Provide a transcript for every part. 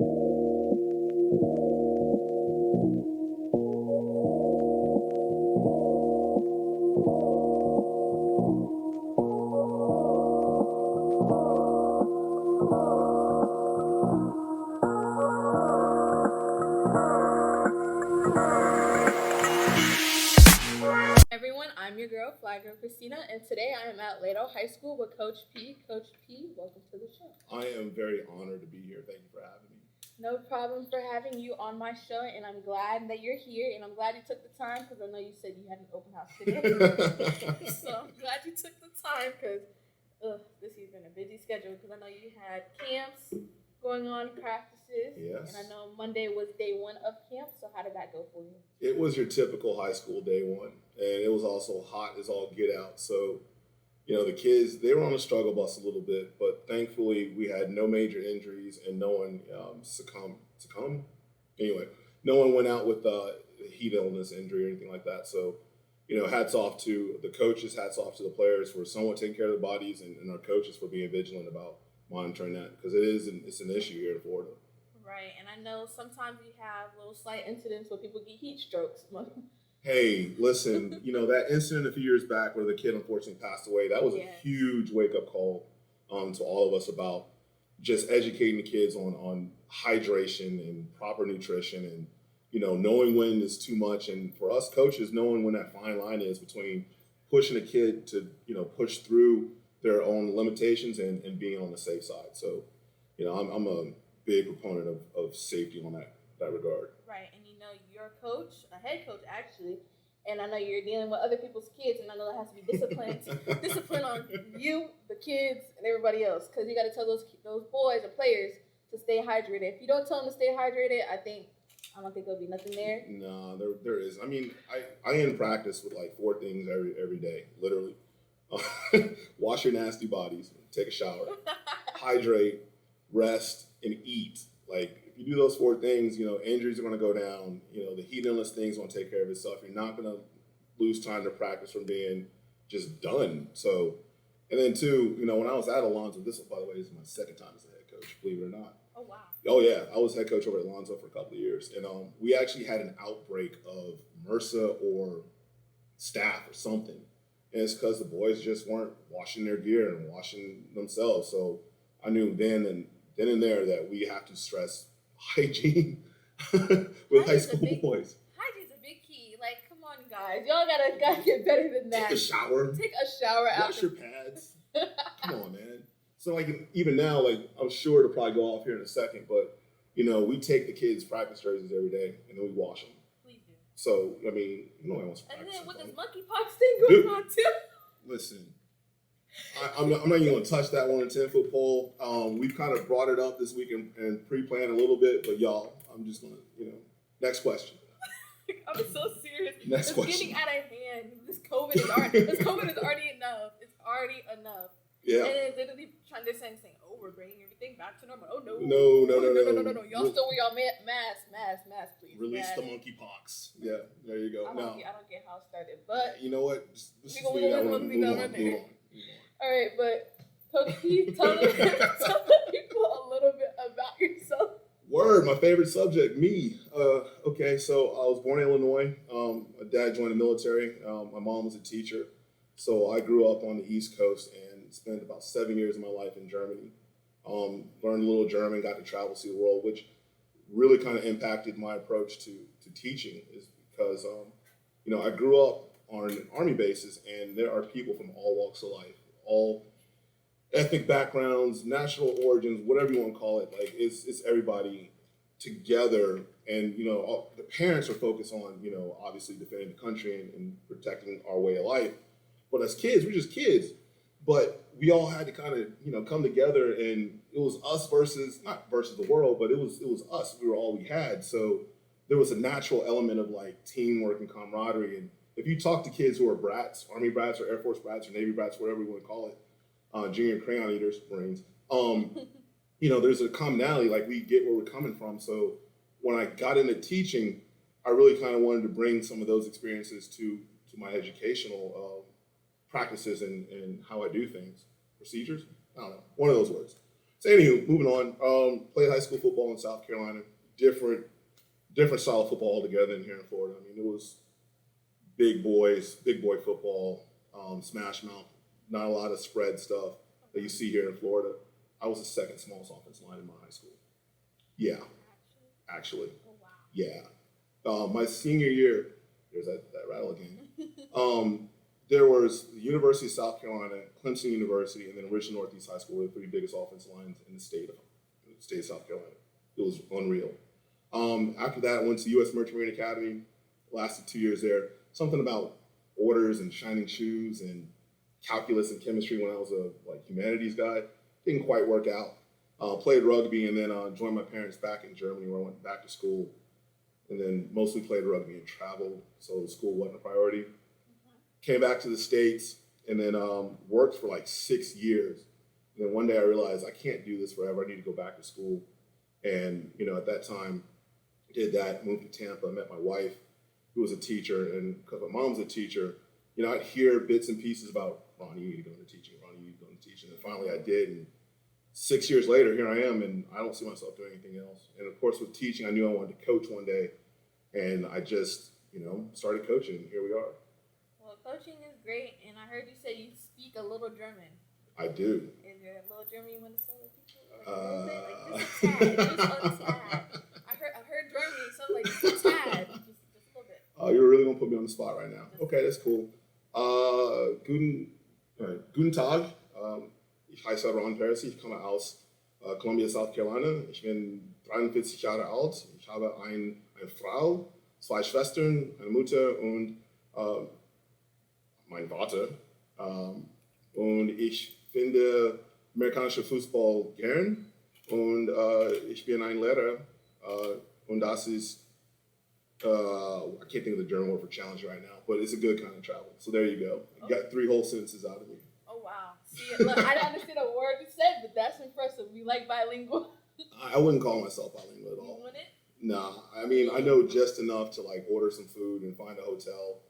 Everyone, I'm your girl, Flygirlchristina, and today I am at Leto High School with Coach P. Coach P, welcome to the show. I am very honored to be here. Thank you for having me. No problem for having you on my show, and I'm glad that you're here, and I'm glad you took the time, because I know you said you had an open house today. So I'm glad you took the time, because this has been a busy schedule, because I know you had camps going on, practices. Yes. And I know Monday was day one of camp, so how did that go for you? It was your typical high school day one, and it was also hot as all get out. So, the kids, they were on a struggle bus a little bit, but thankfully we had no major injuries and no one succumbed? Anyway, no one went out with heat illness, injury, or anything like that. So, hats off to the coaches, hats off to the players for somewhat taking care of their bodies, and our coaches for being vigilant about monitoring that, because it's an issue here in Florida. Right, and I know sometimes you have little slight incidents where people get heat strokes. Hey, listen, that incident a few years back where the kid unfortunately passed away, that was a huge wake-up call to all of us about just educating the kids on hydration and proper nutrition and, knowing when is too much. And for us coaches, knowing when that fine line is between pushing a kid to, push through their own limitations and being on the safe side. So, I'm a big proponent of safety on that regard. Right, and you're a coach, a head coach actually, and I know you're dealing with other people's kids, and I know there has to be discipline on you, the kids, and everybody else, because you got to tell those boys and players to stay hydrated. If you don't tell them to stay hydrated, I don't think there'll be nothing there. No, there is. I mean, I end practice with like 4 things every day, literally. Wash your nasty bodies, take a shower, hydrate, rest, and eat. Like, if you do those 4 things, injuries are going to go down. The heat illness thing's going to take care of itself. You're not going to lose time to practice from being just done. So, and then 2, when I was at Alonzo, this, by the way, is my second time as a head coach, believe it or not. Oh, wow. Oh, yeah. I was head coach over at Alonzo for a couple of years. And we actually had an outbreak of MRSA or staph or something. And it's because the boys just weren't washing their gear and washing themselves. So I knew then and there that we have to stress hygiene with high school boys. Hygiene's a big key. Like, come on, guys. Y'all gotta get better than that. Take a shower. Wash your pads. Come on, man. So, like, even now, like, I'm sure it'll probably go off here in a second, but, we take the kids' practice jerseys every day, and then we wash them. Please do. So, I mean, nobody wants to practice. And then with this monkeypox thing going on, too. Listen. I'm not even going to touch that one, a 10-foot pole. We've kind of brought it up this week and pre-planned a little bit, but y'all, I'm just going to, next question. I'm so serious. Next question. It's getting out of hand. This COVID is already enough. It's already enough. Yeah. And it's literally they're saying, oh, we're bringing everything back to normal. Oh, no. No. Y'all still wear y'all mask, please. Release the monkeypox. Yeah, there you go. I don't get how it started, but you know what? Move on. All right, but Coach P, tell the people a little bit about yourself. Word, my favorite subject, me. Okay, so I was born in Illinois. My dad joined the military. My mom was a teacher. So I grew up on the East Coast and spent about 7 years of my life in Germany. Learned a little German, got to travel, see the world, which really kind of impacted my approach to teaching, is because, I grew up on Army bases, and there are people from all walks of life, all ethnic backgrounds, national origins, whatever you want to call it. Like, it's everybody together, and the parents are focused on obviously defending the country and protecting our way of life. But as kids, we're just kids. But we all had to kind of come together, and it was us not versus the world, but it was us. We were all we had. So there was a natural element of like teamwork and camaraderie. And if you talk to kids who are brats, Army brats or Air Force brats or Navy brats, whatever you want to call it, junior crayon eaters, Marines, there's a commonality, like we get where we're coming from. So when I got into teaching, I really kind of wanted to bring some of those experiences to my educational practices and how I do things, procedures, I don't know, one of those words. So anywho, moving on. Played high school football in South Carolina. Different style of football altogether than here in Florida. I mean, it was big boy football, smash mouth, not a lot of spread stuff that you see here in Florida. I was the second smallest offensive line in my high school. Yeah, actually. Oh, wow. Yeah. My senior year, there's that rattle again. There was the University of South Carolina, Clemson University, and then Richland Northeast High School were the three biggest offensive lines in the state of South Carolina. It was unreal. After that, I went to U.S. Merchant Marine Academy, lasted 2 years there. Something about orders and shining shoes and calculus and chemistry when I was a humanities guy didn't quite work out. Played rugby and then joined my parents back in Germany where I went back to school. And then mostly played rugby and traveled, so school wasn't a priority. Came back to the States and then worked for 6 years. And then one day I realized I can't do this forever. I need to go back to school. And, at that time, did that, moved to Tampa, met my wife, who was a teacher. And because my mom's a teacher, I'd hear bits and pieces about, Ron, you need to go into teaching. Ron, you need to go into teaching. And finally I did. And 6 years later, here I am, and I don't see myself doing anything else. And of course, with teaching, I knew I wanted to coach one day. And I just, started coaching. And here we are. Well, coaching is great, and I heard you say you speak a little German. I do. Is there a little German you want to say with people? Just a tad. Just a tad. I heard German, so just a tad. Just a little bit. Oh, you're really going to put me on the spot right now. Okay, that's cool. Guten Tag. Ich heiße Ron Perisee. Ich komme aus Columbia, South Carolina. Ich bin 43 Jahre alt. Ich habe eine Frau, 2 Schwestern, eine Mutter und mein Vater. Und ich finde amerikanischer Fußball gern. Und ich bin ein Lehrer. Und das ist, I can't think of the German word for challenge right now, but it's a good kind of travel. So there you go. You got 3 whole sentences out of me. Oh, wow. See, look, I didn't understand a word you said, but that's impressive. You like bilingual? I wouldn't call myself bilingual at all. You wouldn't? Nah, I mean, I know just enough to order some food and find a hotel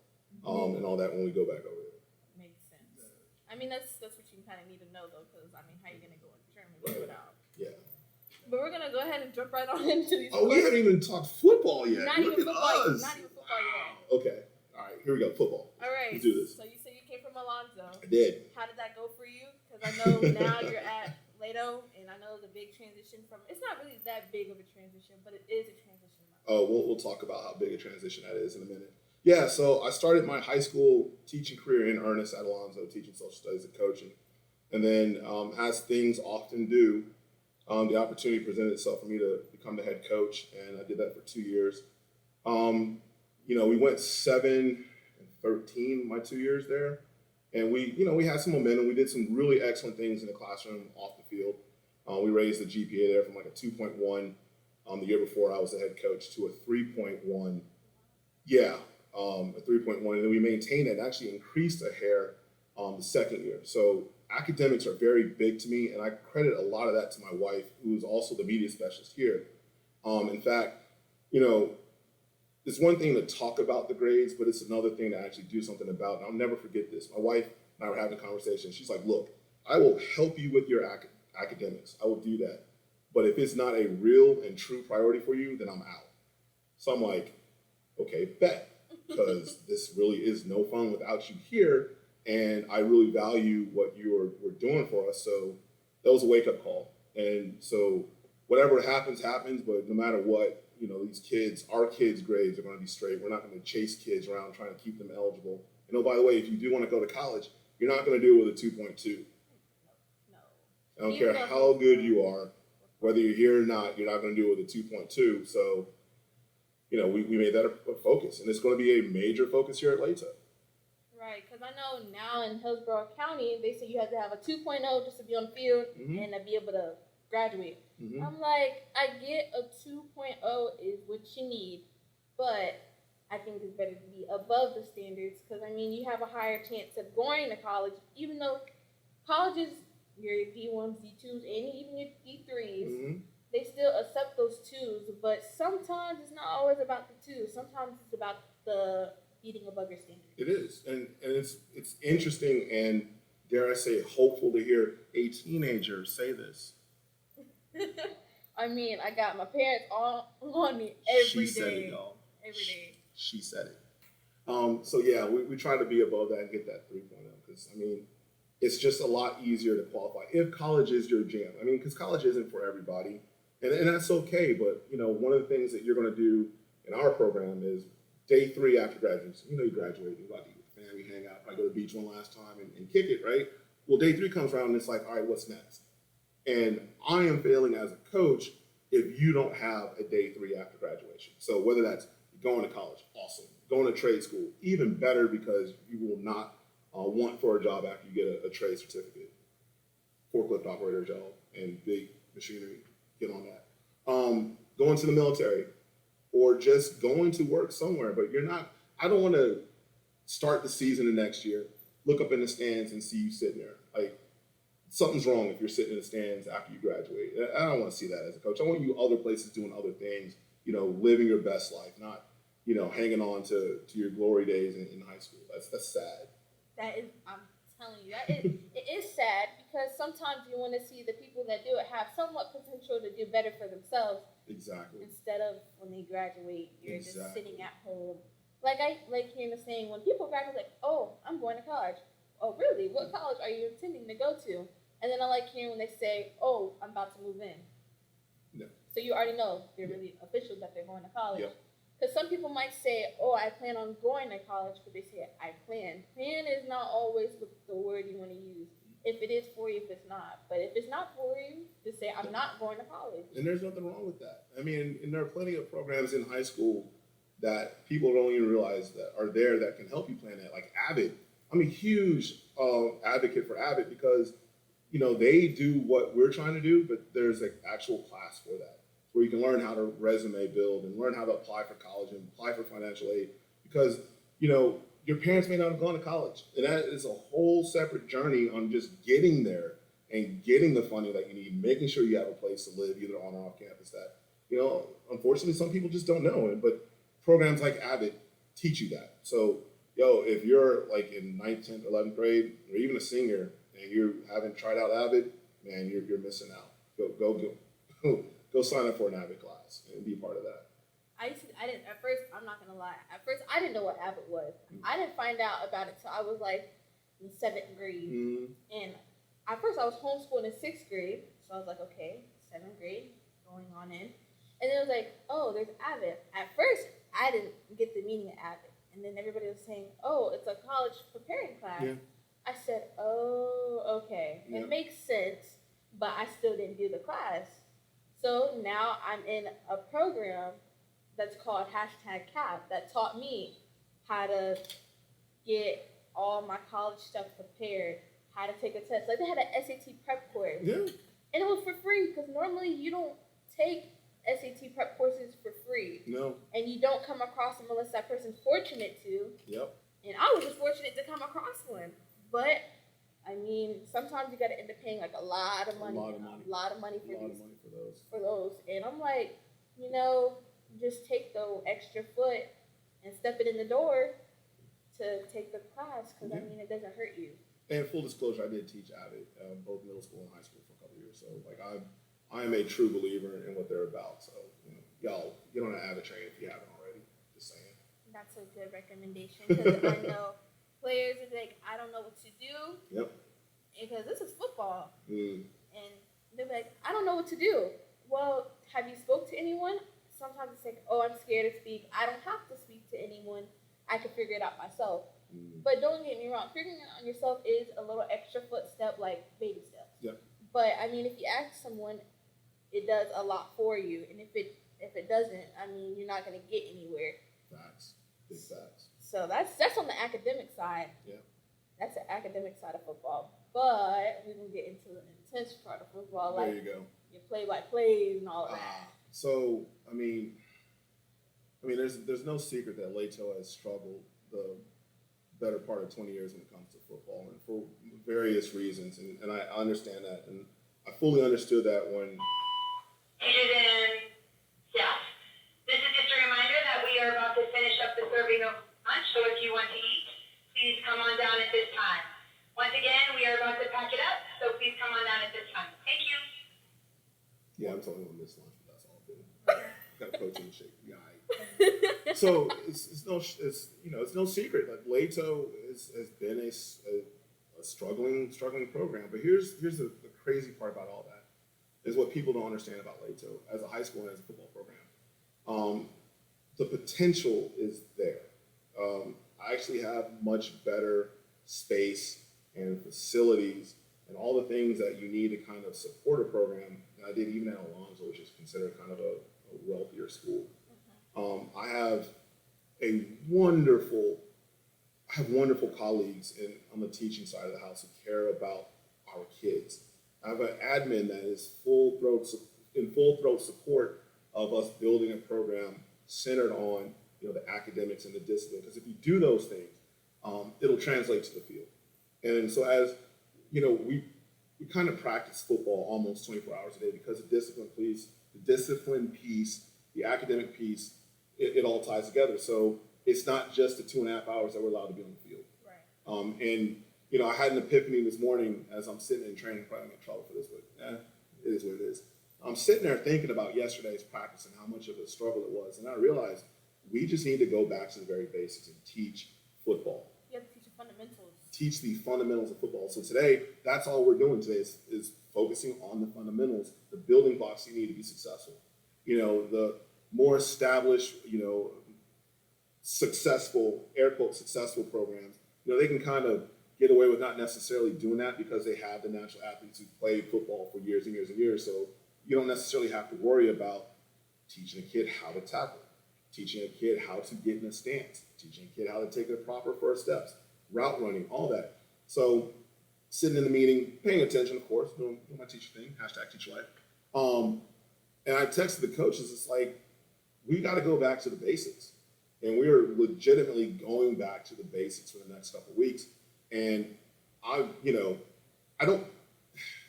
and all that when we go back over there. Makes sense. I mean, that's what you kind of need to know, though, because, how are you going to go into German without? Yeah. But we're going to go ahead and jump right on into these questions. We haven't even talked football yet. Not Look even at football. us. Not even football yet. Okay. All right, here we go. Football. All right. Let's do this. So you said you came from Alonzo. I did. How did that go for you? Because I know now you're at Leto, and I know it's a big transition from, it's not really that big of a transition, but it is a transition. Oh, we'll talk about how big a transition that is in a minute. Yeah, so I started my high school teaching career in earnest at Alonzo, teaching social studies and coaching. And then as things often do, the opportunity presented itself for me to become the head coach, and I did that for 2 years. We went 7-13 my 2 years there. And we had some momentum. We did some really excellent things in the classroom, off the field. We raised the GPA there from a 2.1 the year before I was the head coach to a 3.1. Yeah, a 3.1. And then we maintained it and actually increased a hair the second year. So academics are very big to me, and I credit a lot of that to my wife, who is also the media specialist here. In fact, it's one thing to talk about the grades, but it's another thing to actually do something about it. And I'll never forget this. My wife and I were having a conversation. She's like, look, I will help you with your academics. I will do that. But if it's not a real and true priority for you, then I'm out. So I'm like, okay, bet. Because this really is no fun without you here. And I really value what you're doing for us. So that was a wake-up call. And so whatever happens, but no matter what, our kids' grades are going to be straight. We're not going to chase kids around trying to keep them eligible. And oh, by the way, if you do want to go to college, you're not going to do it with a 2.2. No. I don't care how good you are, whether you're here or not, you're not going to do it with a 2.2. So, we made that a focus, and it's going to be a major focus here at Leto. Right, because I know now in Hillsborough County, they say you have to have a 2.0 just to be on the field and to be able to graduate. Mm-hmm. I'm like, I get a 2.0 is what you need, but I think it's better to be above the standards because, you have a higher chance of going to college, even though colleges, your D1s, D2s, and even your D3s, they still accept those 2s, but sometimes it's not always about the 2s. Sometimes it's about the beating above your standards. It is, and it's interesting and, dare I say, hopeful to hear a teenager say this. I mean, I got my parents on me every day. She said it, y'all. Every day. She said it. So yeah, we try to be above that and get that 3.0 because I mean, it's just a lot easier to qualify if college is your jam. I mean, because college isn't for everybody, and that's okay. But you know, one of the things that you're going to do in our program is day 3 after graduation. You know, you graduate, you like your family, hang out, probably go to the beach one last time and kick it, right? Well, day 3 comes around and it's like, all right, what's next? And I am failing as a coach if you don't have a day 3 after graduation. So whether that's going to college, awesome. Going to trade school, even better because you will not want for a job after you get a trade certificate. Forklift operator job and big machinery, get on that. Going to the military or just going to work somewhere, but you're not, I don't want to start the season the next year, look up in the stands and see you sitting there. Like, something's wrong if you're sitting in the stands after you graduate. I don't want to see that as a coach. I want you other places doing other things, you know, living your best life, not, you know, hanging on to your glory days in high school. That's sad. That is, I'm telling you, it is sad because sometimes you want to see the people that do it have somewhat potential to do better for themselves. Exactly. Instead of when they graduate, you're just sitting at home. Like hearing the saying, when people graduate, like, oh, I'm going to college. Oh, really? What college are you intending to go to? And then I like hearing when they say, oh, I'm about to move in. No. So you already know they're really official that they're going to college. Yep. Because some people might say, oh, I plan on going to college, but they say, I plan. Plan is not always the word you want to use. If it is for you, if it's not. But if it's not for you, just say, I'm not going to college. And there's nothing wrong with that. I mean, and there are plenty of programs in high school that people don't even realize that are there that can help you plan that. Like Avid. I'm a huge advocate for Avid because, you know, they do what we're trying to do, but there's an actual class for that where you can learn how to resume build and learn how to apply for college and apply for financial aid because, you know, your parents may not have gone to college. And that is a whole separate journey on just getting there and getting the funding that you need, making sure you have a place to live either on or off campus that, you know, unfortunately, some people just don't know it, but programs like Avid teach you that. So, yo, if you're like in 9th, 10th, 11th grade, or even a senior, and you haven't tried out Avid, man, you're missing out. Go sign up for an Avid class and be part of that. At first, I'm not going to lie. At first, I didn't know what Avid was. Mm-hmm. I didn't find out about it till I was like in 7th grade. Mm-hmm. And at first, I was homeschooled in 6th grade. So I was like, okay, 7th grade, going on in. And then it was like, oh, there's Avid. At first, I didn't get the meaning of Avid. And then everybody was saying, oh, it's a college preparing class. Yeah. I said, oh, okay. Yeah. It makes sense, but I still didn't do the class. So now I'm in a program that's called #CAP that taught me how to get all my college stuff prepared, how to take a test. Like they had an SAT prep course. Yeah. And it was for free because normally you don't take SAT prep courses for free. No. And you don't come across them unless that person's fortunate to. Yep. And I was just fortunate to come across one. But, I mean, sometimes you got to end up paying like a lot of money. A lot of money for those. And I'm like, you know, just take the extra foot and step it in the door to take the class because, I mean, it doesn't hurt you. And full disclosure, I did teach Avid, both middle school and high school for a couple of years. So, like, I am a true believer in what they're about. So, you know, y'all get on an Avid train if you haven't already. Just saying. That's a good recommendation because I know players are like, I don't know what to do. Yep. Because this is football. Mm. And they're like, I don't know what to do. Well, have you spoke to anyone? Sometimes it's like, oh, I'm scared to speak. I don't have to speak to anyone. I can figure it out myself. Mm. But don't get me wrong. Figuring it out on yourself is a little extra footstep, like baby steps. Yep. But, I mean, if you ask someone, it does a lot for you. And if it doesn't, I mean, you're not going to get anywhere. Facts. Big facts. So that's on the academic side. Yeah. That's the academic side of football. But we're going to get into the intense part of football. There you go. Your play-by-plays and all of that. So, I mean, there's no secret that Leto has struggled the better part of 20 years when it comes to football, and for various reasons. And I understand that. And I fully understood that when... This is just a reminder that we are about to finish up the serving of lunch, so if you want to eat, please come on down at this time. Once again, we are about to pack it up, so please come on down at this time. Thank you. Yeah, lunch, but that's all good. Got a protein shake. Yeah. So it's no secret that Leto has been a struggling program. But here's the crazy part about all that is what people don't understand about Leto as a high school and as a football program. The potential is there. I actually have much better space and facilities and all the things that you need to kind of support a program than I did even at Alonzo, which is considered kind of a wealthier school. I have wonderful colleagues on the teaching side of the house who care about our kids. I have an admin that is full throat support of us building a program centered on the academics and the discipline. Because if you do those things, it'll translate to the field. And so as we kind of practice football almost 24 hours a day because the discipline piece, the academic piece, it all ties together. So it's not just the 2.5 hours that we're allowed to be on the field. Right. And I had an epiphany this morning as I'm sitting in training. Probably gonna get in trouble for this, but it is what it is. I'm sitting there thinking about yesterday's practice and how much of a struggle it was, and I realized we just need to go back to the very basics and teach football. You have to teach the fundamentals. Teach the fundamentals of football. So today, that's all we're doing today is focusing on the fundamentals, the building blocks you need to be successful. The more established, successful, air quote, successful programs, they can kind of get away with not necessarily doing that because they have the natural athletes who played football for years and years and years. So you don't necessarily have to worry about teaching a kid how to tackle, teaching a kid how to get in a stance, teaching a kid how to take the proper first steps, route running, all that. So sitting in the meeting, paying attention, of course, doing my teacher thing, #teacherlife. And I texted the coaches, it's like, we got to go back to the basics. And we are legitimately going back to the basics for the next couple of weeks. And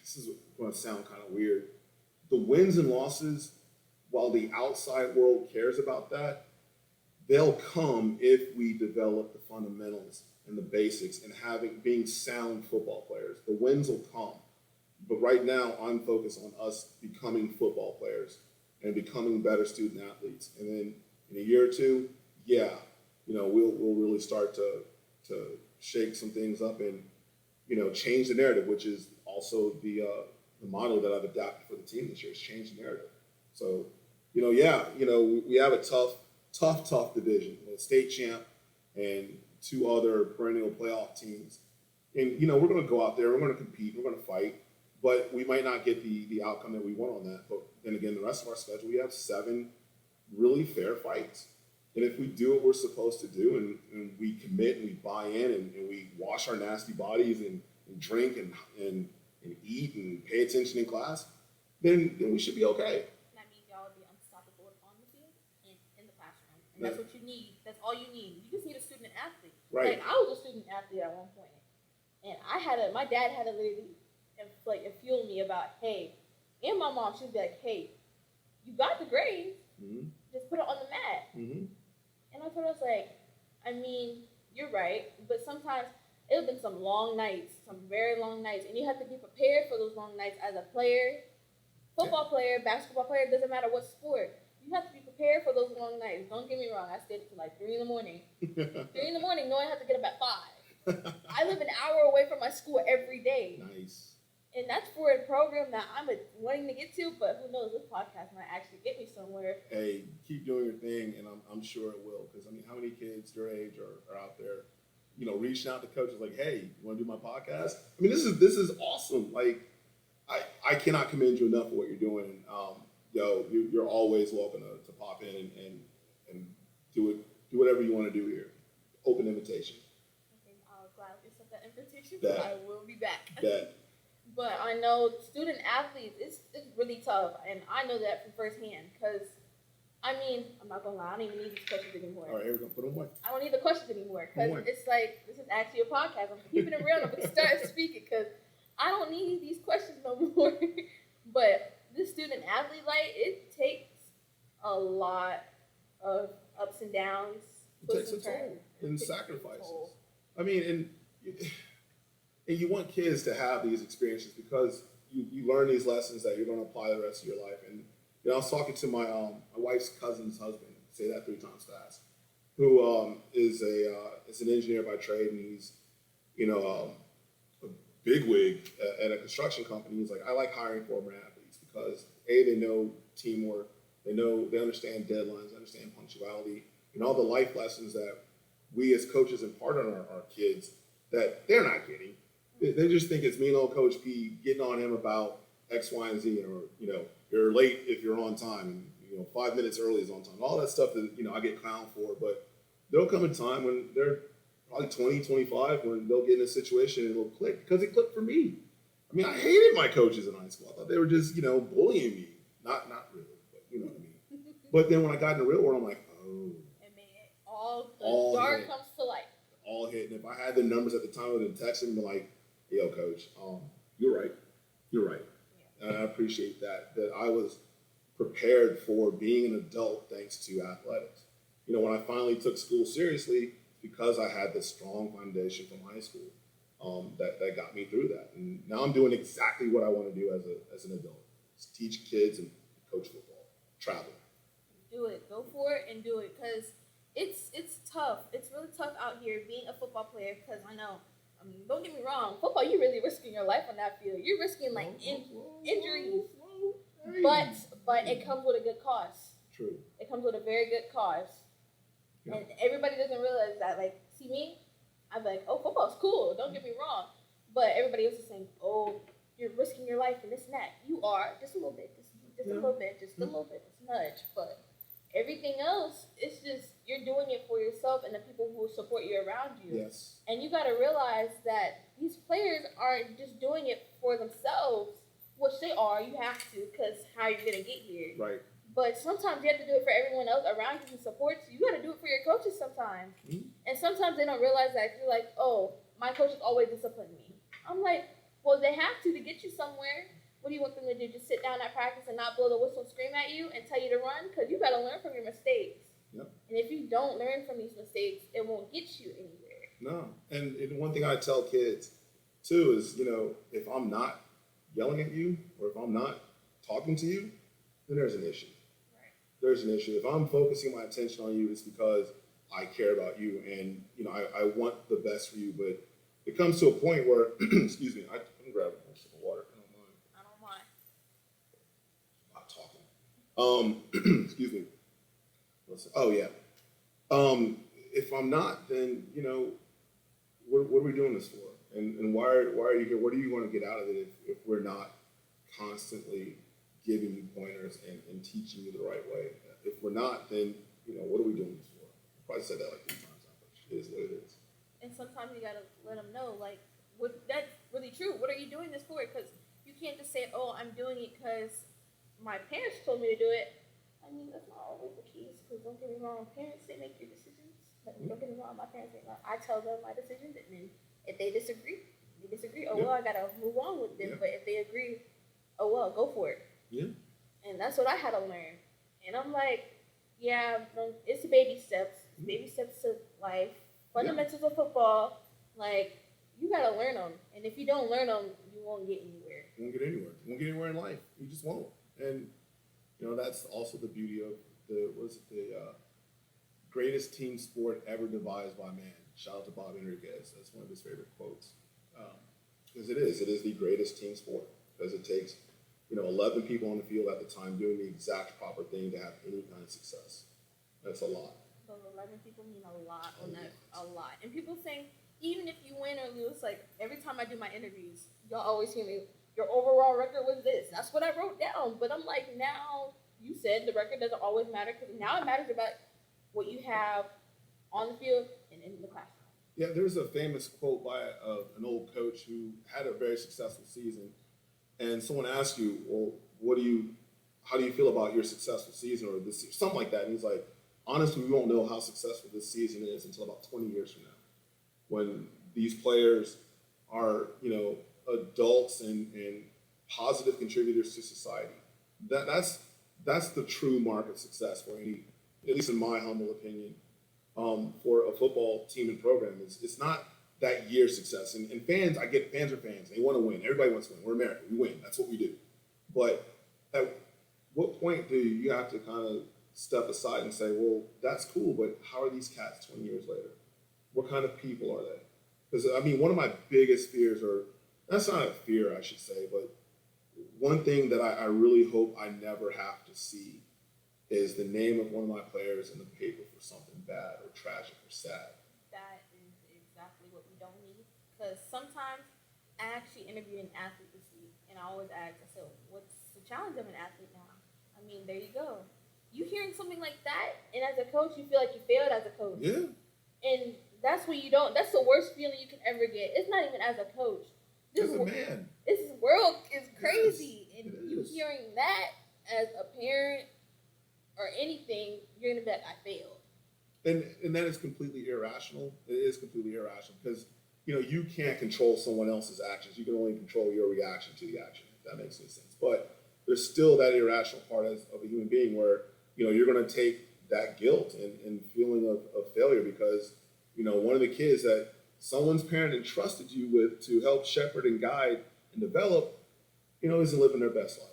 this is going to sound kind of weird. The wins and losses, while the outside world cares about that, they'll come if we develop the fundamentals and the basics and being sound football players. The wins will come. But right now, I'm focused on us becoming football players and becoming better student athletes. And then in a year or two, we'll really start to shake some things up and change the narrative, which is also the model that I've adapted for the team this year is change the narrative. So we have a tough division, a state champ and 2 other perennial playoff teams, and we're going to go out there, we're going to compete, we're going to fight. But we might not get the outcome that we want on that. But then again, the rest of our schedule, we have 7 really fair fights. And if we do what we're supposed to do and we commit and we buy in and we wash our nasty bodies and drink and eat and pay attention in class, then we should be okay. That means y'all will be unstoppable on the field and in the classroom. And that's what you need. That's all you need. You just need a student athlete. Right. Like, I was a student athlete at one point. And my dad had to literally fuel me about, hey, and my mom, she'd be like, hey, you got the grades, just put it on the mat. Mm-hmm. And I told her, I was like, I mean, you're right, but sometimes it'll been some long nights, some very long nights, and you have to be prepared for those long nights as a player, football player, basketball player, doesn't matter what sport. You have to be prepared for those long nights. Don't get me wrong, I stayed until like 3 in the morning. 3 in the morning, knowing I have to get up at 5. I live an hour away from my school every day. Nice. And that's for a program that I'm wanting to get to, but who knows, this podcast might actually get me somewhere. Hey, keep doing your thing, and I'm sure it will. Because, how many kids your age are out there, reaching out to coaches like, hey, you want to do my podcast? This is awesome. Like, I cannot commend you enough for what you're doing. You're always welcome to pop in and do whatever you want to do here. Open invitation. Okay, I'll gladly accept that invitation. Bet. I will be back. Bet. But I know student athletes, it's really tough, and I know that from firsthand, because, I'm not going to lie, I don't even need these questions anymore. All right, here we go. Put them away. I don't need the questions anymore, because it's like, this is actually a podcast. I'm keeping it real, I'm going to start speaking, because I don't need these questions no more. But this student athlete life, it takes a lot of ups and downs. It takes a toll and sacrifices. And you want kids to have these experiences because you learn these lessons that you're going to apply the rest of your life. And I was talking to my wife's cousin's husband, say that 3 times fast, who is an engineer by trade, and he's, a bigwig at a construction company. He's like, I like hiring former athletes because they know teamwork, they understand deadlines, they understand punctuality, and all the life lessons that we as coaches impart on our kids that they're not getting. They just think it's me and old Coach P getting on him about X, Y, and Z, or you're late if you're on time, and 5 minutes early is on time. All that stuff that I get clowned for, but there'll come a time when they're probably 20, 25, when they'll get in a situation and it'll click, because it clicked for me. I mean, I hated my coaches in high school. I thought they were just bullying me. Not really, but you know what I mean. But then when I got in the real world, I'm like, oh. It made all the dark comes to light. All hit. And if I had the numbers at the time, I would have texted them and be like, yo, coach, you're right. Yeah. And I appreciate that I was prepared for being an adult thanks to athletics. When I finally took school seriously, because I had this strong foundation from high school that got me through that. And now I'm doing exactly what I want to do as an adult. Just teach kids and coach football, travel. Do it. Go for it and do it, because it's tough. It's really tough out here being a football player, because I know, don't get me wrong, football, you're really risking your life on that field. You're risking injuries. But it comes with a good cause. True. It comes with a very good cause. Yeah. And everybody doesn't realize that. Like, see me? I'm like, oh, football's cool. Don't get me wrong. But everybody else is saying, oh, you're risking your life and this and that. You are. Just a little bit. Just a little bit. Just a little bit. Just nudge. But everything else, it's just, you're doing it for yourself and the people who support you around you. Yes. And you got to realize that these players aren't just doing it for themselves, which they are. You have to, because how you're going to get here. Right. But sometimes you have to do it for everyone else around you who supports you. You got to do it for your coaches sometimes. Mm-hmm. And sometimes they don't realize that. You're like, oh, my coaches always discipline me. I'm like, well, they have to get you somewhere. What do you want them to do? Just sit down at practice and not blow the whistle and scream at you and tell you to run? Because you got to learn from your mistakes. Yep. And if you don't learn from these mistakes, it won't get you anywhere. No. And one thing I tell kids, too, is, if I'm not yelling at you or if I'm not talking to you, then there's an issue. There's an issue. If I'm focusing my attention on you, it's because I care about you and, I want the best for you. But it comes to a point where, excuse me, I'm grabbing a sip of water. I don't mind. I'm talking. Excuse me. Oh, yeah. If I'm not, then, what are we doing this for? And why are you here? What do you want to get out of it if we're not constantly giving you pointers and teaching you the right way? If we're not, then, what are we doing this for? I probably said that like 3 times now, but it is what it is. And sometimes you got to let them know, like, that's really true. What are you doing this for? Because you can't just say, oh, I'm doing it because my parents told me to do it. I mean, that's not always the case, because don't get me wrong, parents, they make your decisions. But don't get me wrong, my parents make I tell them my decisions, and then if they disagree, oh, well, I got to move on with them. But if they agree, oh, well, go for it. Yeah. And that's what I had to learn. And I'm like, yeah, it's baby steps. Baby steps to life. Fundamentals of football. Like, you got to learn them. And if you don't learn them, you won't get anywhere. You won't get anywhere. You won't get anywhere in life. You just won't. And, that's also the beauty of the greatest team sport ever devised by man. Shout out to Bob Enriquez. That's one of his favorite quotes. Because it is the greatest team sport. Because it takes 11 people on the field at the time doing the exact proper thing to have any kind of success. That's a lot. Those 11 people mean a lot on that, a lot. And people saying, even if you win or lose, like, every time I do my interviews, y'all always hear me, your overall record was this. That's what I wrote down. But I'm like, now, you said the record doesn't always matter, because now it matters about what you have on the field and in the classroom. Yeah, there's a famous quote by an old coach who had a very successful season. And someone asks you, well, how do you feel about your successful season or this season? Something like that. And he's like, honestly, we won't know how successful this season is until about 20 years from now, when these players are, adults and positive contributors to society. That's the true mark of success for any, at least in my humble opinion, for a football team and program. It's not that year's success. And fans, I get fans are fans. They want to win. Everybody wants to win. We're American. We win. That's what we do. But what point do you have to kind of step aside and say, well, that's cool, but how are these cats 20 years later? What kind of people are they? Because, I mean, one of my biggest fears, or that's not a fear, I should say, but one thing that I really hope I never have to see is the name of one of my players in the paper for something bad or tragic or sad. That is exactly what we don't need. Because sometimes I actually interviewed an athlete this week, and I always ask, I said, what's the challenge of an athlete now? I mean, there you go. You hearing something like that, and as a coach, you feel like you failed as a coach. Yeah. And that's what you don't, that's the worst feeling you can ever get. It's not even as a coach. As a man. This world is crazy. It And is. you hearing that as a parent or anything, you're going to be like, I failed. And that is completely irrational. It is completely irrational because, you know, you can't control someone else's actions. You can only control your reaction to the action, if that makes any sense. But there's still that irrational part of a human being where, you know, you're going to take that guilt and feeling of failure because, you know, one of the kids that someone's parent entrusted you with to help shepherd and guide and develop, you know, isn't living their best life.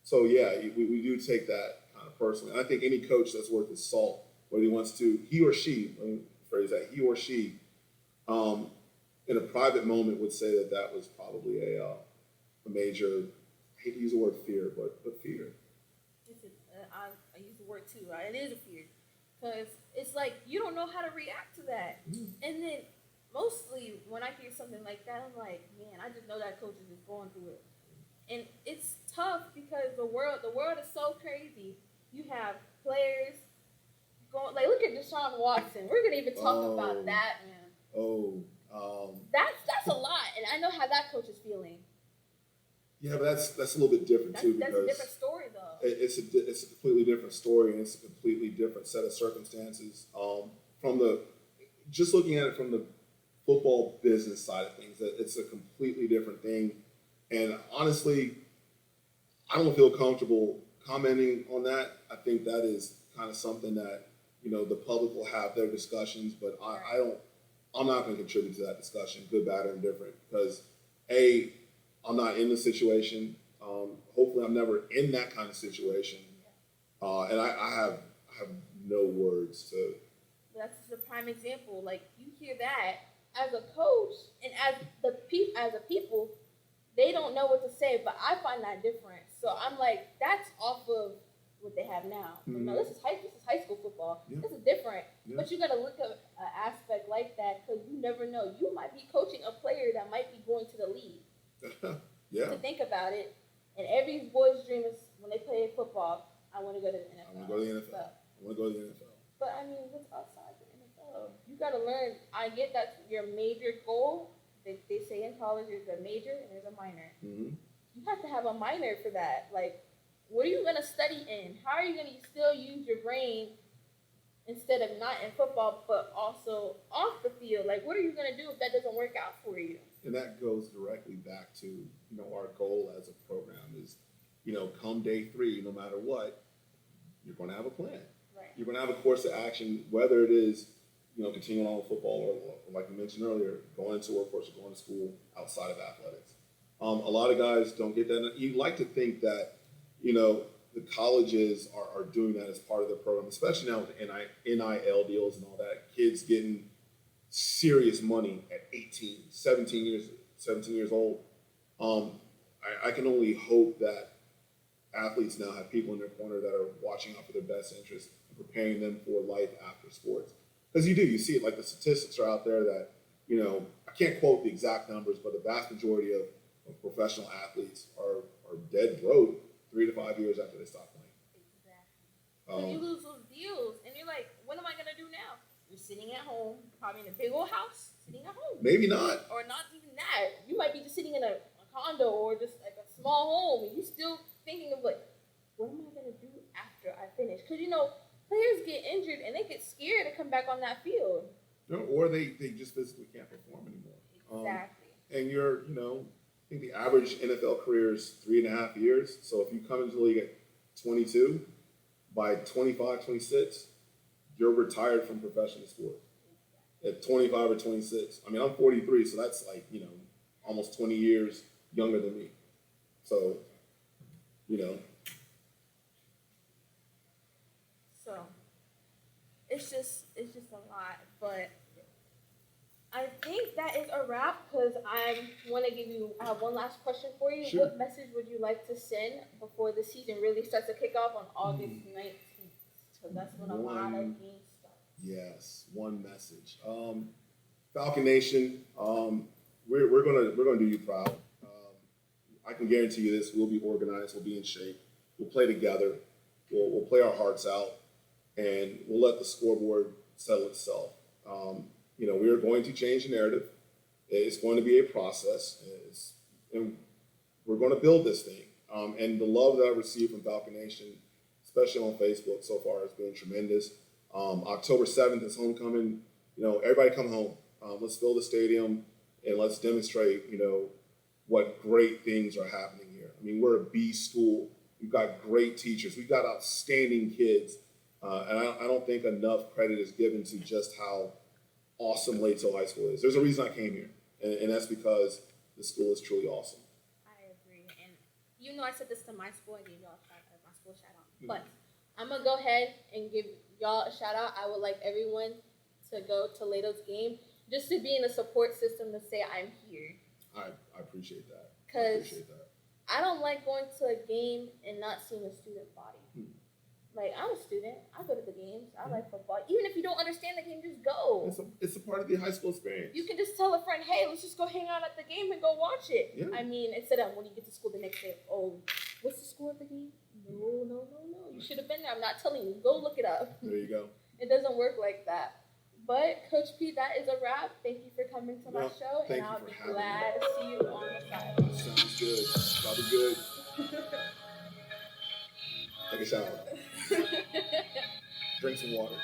So, yeah, we do take that kind of personally. And I think any coach that's worth his salt, whether he wants to, he or she, let me phrase that, he or she, in a private moment would say that that was probably a major, I hate to use the word fear, but fear. I use the word too, right? It is a fear. Because it's like, you don't know how to react to that. And then mostly when I hear something like that, I'm like, man, I just know that coach is just going through it. And it's tough because the world is so crazy. You have players going, like, look at Deshaun Watson. We're going to even talk about that, man. That's a lot. And I know how that coach is feeling. Yeah, but that's a little bit different too. That's a different story, though. It's a completely different story, and it's a completely different set of circumstances. Just looking at it from the football business side of things, it's a completely different thing. And honestly, I don't feel comfortable commenting on that. I think that is kind of something that, you know, the public will have their discussions, but I'm not going to contribute to that discussion, good, bad, or indifferent, because I'm not in the situation. Hopefully, I'm never in that kind of situation, and I have no words to. That's just a prime example. Like, you hear that as a coach and as a people, they don't know what to say. But I find that different. So I'm like, that's off of what they have now. Mm-hmm. No, this is high school football. Yeah. This is different. Yeah. But you got to look at an aspect like that because you never know. You might be coaching a player that might be going to the league. Yeah. To think about it, and every boy's dream is when they play football, I want to go to the NFL. I want to go to the NFL. I want to go to the NFL. But I mean, what's outside the NFL? You got to learn. I get that's your major goal. They say in college there's a major and there's a minor. Mm-hmm. You have to have a minor for that. Like, what are you going to study in? How are you going to still use your brain instead of not in football, but also off the field? Like, what are you going to do if that doesn't work out for you? And that goes directly back to, you know, our goal as a program is, you know, come day 3, no matter what, you're going to have a plan. Right. You're going to have a course of action, whether it is, you know, continuing on with football or like you mentioned earlier, going into workforce or going to school outside of athletics. A lot of guys don't get that. You like to think that, you know, the colleges are doing that as part of their program, especially now with NIL deals and all that. Kids getting serious money at 18, 17 years old. I can only hope that athletes now have people in their corner that are watching out for their best interests and preparing them for life after sports. Because you see it, like the statistics are out there that, you know, I can't quote the exact numbers, but the vast majority of professional athletes are dead broke 3 to 5 years after they stop playing. Exactly. So you lose those deals, and you're like, what am I going to do now? You're sitting at home, probably in a big old house, sitting at home. Maybe not. Or not even that. You might be just sitting in a condo or just like a small home, and you're still thinking of like, what am I going to do after I finish? Because, you know, players get injured, and they get scared to come back on that field. Or they just physically can't perform anymore. Exactly. And you're, you know, I think the average NFL career is 3.5 years. So if you come into the league at 22, by 25, 26, you're retired from professional sports. At 25 or 26. I mean, I'm 43, so that's like, you know, almost 20 years younger than me. So, you know, it's just a lot. But I think that is a wrap because I have one last question for you. Sure. What message would you like to send before the season really starts to kick off on August 19th? Because that's when a lot of games start. Yes, one message. Falcon Nation, we're gonna do you proud. I can guarantee you this: we'll be organized, we'll be in shape, we'll play together, we'll play our hearts out, and we'll let the scoreboard settle itself. We are going to change the narrative. It's going to be a process, and we're going to build this thing. And the love that I've received from Falcon Nation, especially on Facebook so far, has been tremendous. October 7th is homecoming. Everybody come home. Let's fill the stadium and let's demonstrate, what great things are happening here. I mean, we're a B school. We've got great teachers. We've got outstanding kids. And I don't think enough credit is given to just how awesome Leto High School is. There's a reason I came here, and that's because the school is truly awesome. I agree. And I said this to my school. I gave y'all my school shout out. But I'm going to go ahead and give y'all a shout out. I would like everyone to go to Leto's game just to be in a support system to say I'm here. I appreciate that. Because I don't like going to a game and not seeing a student body. Like, I'm a student. I go to the games. I like football. Even if you don't understand the game, just go. It's a part of the high school experience. You can just tell a friend, hey, let's just go hang out at the game and go watch it. Yeah. I mean, instead of when you get to school the next day, oh, what's the score of the game? No. You should have been there. I'm not telling you. Go look it up. There you go. It doesn't work like that. But, Coach P, that is a wrap. Thank you for coming to my show. And I'll be glad to see you on the side. Sounds good. Probably good. Take a shower. Drink some water.